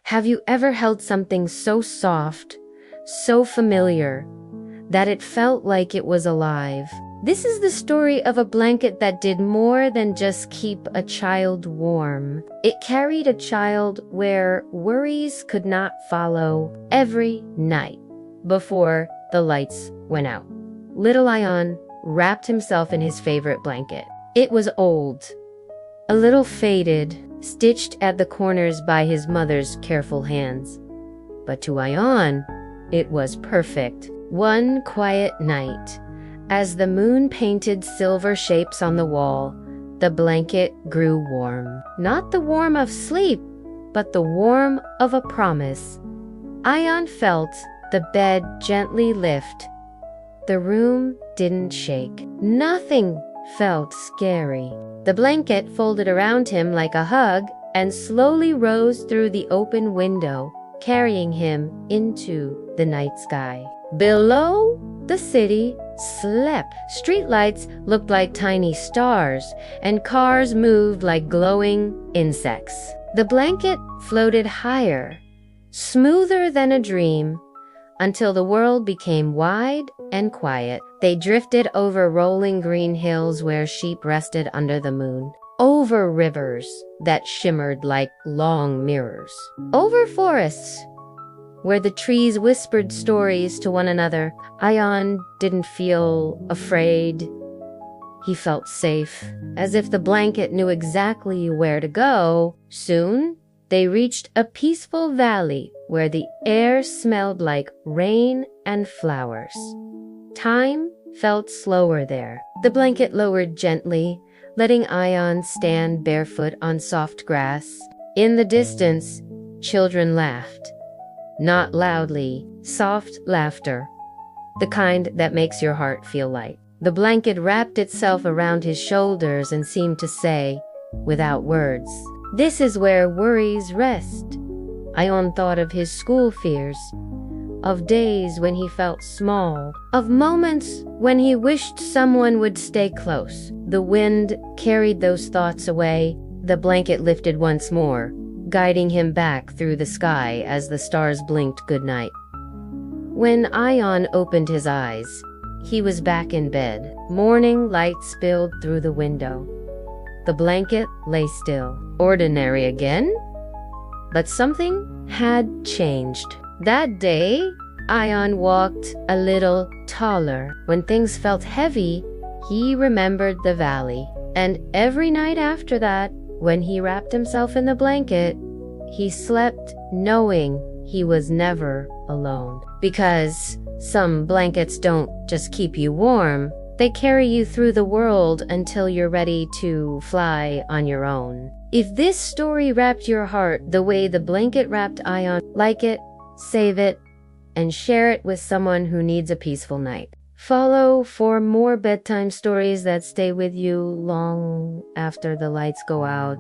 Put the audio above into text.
Have you ever held something so soft, so familiar, that it felt like it was alive? This is the story of a blanket that did more than just keep a child warm. It carried a child where worries could not follow every night before the lights went out. Little Ion wrapped himself in his favorite blanket. It was old, a little faded, stitched at the corners by his mother's careful hands. But to Ion, it was perfect. One quiet night, as the moon painted silver shapes on the wall, the blanket grew warm. Not the warmth of sleep, but the warmth of a promise. Ion felt the bed gently lift. The room didn't shake. Nothing felt scary. The blanket folded around him like a hug and slowly rose through the open window, carrying him into the night sky. Below, the city slept. Streetlights looked like tiny stars, and cars moved like glowing insects. The blanket floated higher, smoother than a dream, until the world became wide and quiet. They drifted over rolling green hills where sheep rested under the moon, over rivers that shimmered like long mirrors, over forests where the trees whispered stories to one another. Ion didn't feel afraid. He felt safe, as if the blanket knew exactly where to go. Soon, they reached a peaceful valley where the air smelled like rain and flowers. Time felt slower there. The blanket lowered gently, letting Ion stand barefoot on soft grass. In the distance, children laughed. Not loudly, soft laughter, the kind that makes your heart feel light. The blanket wrapped itself around his shoulders and seemed to say, without words, "This is where worries rest." Ion thought of his school fears, of days when he felt small, of moments when he wished someone would stay close. The wind carried those thoughts away. The blanket lifted once more, guiding him back through the sky as the stars blinked goodnight. When Ion opened his eyes, he was back in bed. Morning light spilled through the window. The blanket lay still. Ordinary again? But something had changed. That day, Ion walked a little taller. When things felt heavy, he remembered the valley. And every night after that, when he wrapped himself in the blanket, he slept knowing he was never alone. Because some blankets don't just keep you warm, they carry you through the world until you're ready to fly on your own. If this story wrapped your heart the way the blanket wrapped Ion, like it, save it, and share it with someone who needs a peaceful night. Follow for more bedtime stories that stay with you long after the lights go out.